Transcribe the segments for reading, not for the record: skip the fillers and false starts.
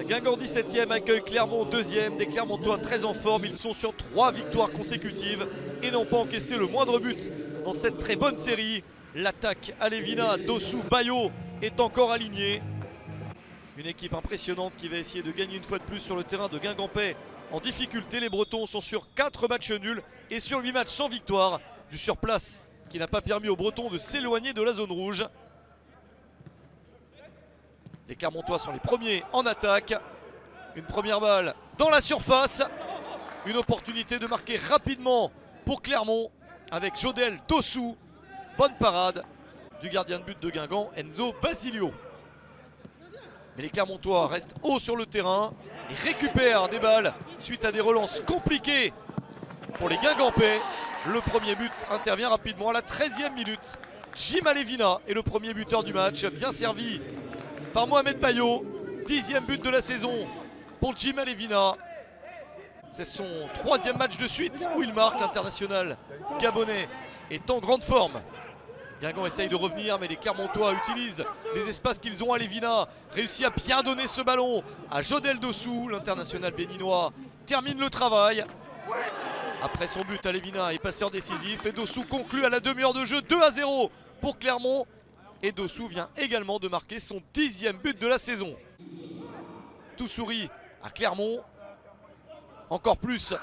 Guingamp 17e accueille Clermont 2e. Des Clermontois très en forme, ils sont sur 3 victoires consécutives et n'ont pas encaissé le moindre but dans cette très bonne série. L'attaque Alevina, Dossou, Bayo est encore alignée. Une équipe impressionnante qui va essayer de gagner une fois de plus sur le terrain de Guingampais en difficulté. Les Bretons sont sur 4 matchs nuls et sur 8 matchs sans victoire. Du surplace qui n'a pas permis aux Bretons de s'éloigner de la zone rouge. Les Clermontois sont les premiers en attaque. Une première balle dans la surface. Une opportunité de marquer rapidement pour Clermont avec Jodel Dossou. Bonne parade du gardien de but de Guingamp, Enzo Basilio. Mais les Clermontois restent hauts sur le terrain et récupèrent des balles suite à des relances compliquées pour les Guingampais. Le premier but intervient rapidement à la 13e minute. Jim Alevina est le premier buteur du match, bien servi par Mohamed Bayo. 10e but de la saison pour Jim Alevina. C'est son 3e match de suite où il marque. L'international gabonais est en grande forme. Guingamp essaye de revenir, mais les Clermontois utilisent les espaces qu'ils ont. Alevina réussit à bien donner ce ballon à Jodel Dossou. L'international béninois termine le travail. Après son but, Alevina est passeur décisif et Dossou conclut à la demi-heure de jeu 2-0 pour Clermont. Et Dossou vient également de marquer son 10e but de la saison. Tout sourit à Clermont. Encore plus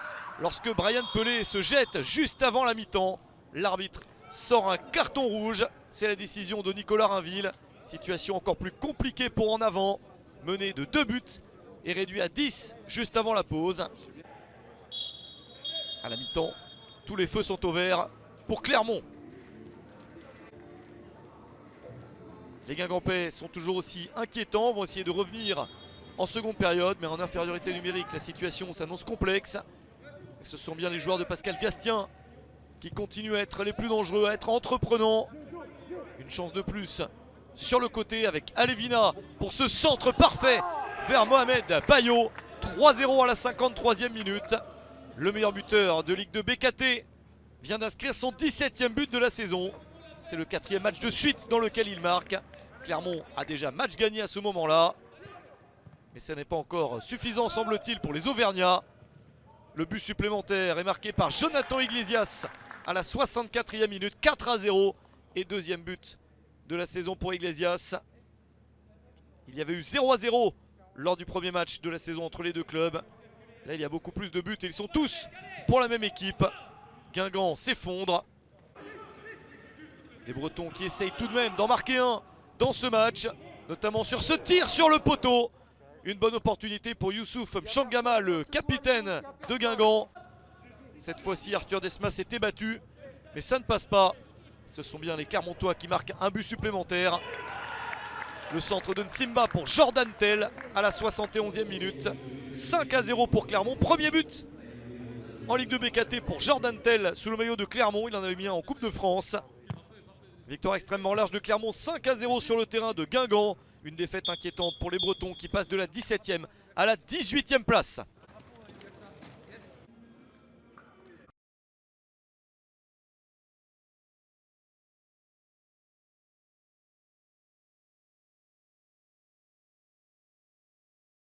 lorsque Brian Pelé se jette juste avant la mi-temps. L'arbitre sort un carton rouge. C'est la décision de Nicolas Rainville. Situation encore plus compliquée pour En Avant. Mené de 2 buts et réduit à 10 juste avant la pause. À la mi-temps, tous les feux sont au vert pour Clermont. Les Guingampais sont toujours aussi inquiétants, vont essayer de revenir en seconde période, mais en infériorité numérique, la situation s'annonce complexe. Et ce sont bien les joueurs de Pascal Gastien qui continuent à être les plus dangereux, à être entreprenants. Une chance de plus sur le côté avec Alevina pour ce centre parfait vers Mohamed Bayo. 3-0 à la 53e minute. Le meilleur buteur de Ligue 2 BKT vient d'inscrire son 17e but de la saison. C'est le 4e match de suite dans lequel il marque. Clermont a déjà match gagné à ce moment-là. Mais ça n'est pas encore suffisant, semble-t-il, pour les Auvergnats. Le but supplémentaire est marqué par Jonathan Iglesias à la 64e minute, 4-0. Et deuxième but de la saison pour Iglesias. Il y avait eu 0-0 lors du premier match de la saison entre les deux clubs. Là, il y a beaucoup plus de buts et ils sont tous pour la même équipe. Guingamp s'effondre. Les Bretons qui essayent tout de même d'en marquer un dans ce match, notamment sur ce tir sur le poteau. Une bonne opportunité pour Youssouf Mchangama, le capitaine de Guingamp. Cette fois-ci, Arthur Desmas était battu, mais ça ne passe pas. Ce sont bien les Clermontois qui marquent un but supplémentaire. Le centre de Nsimba pour Jordan Tell à la 71e minute. 5-0 pour Clermont. Premier but en Ligue 2 BKT pour Jordan Tell sous le maillot de Clermont. Il en avait mis un en Coupe de France. Victoire extrêmement large de Clermont, 5-0 sur le terrain de Guingamp. Une défaite inquiétante pour les Bretons qui passent de la 17e à la 18e place.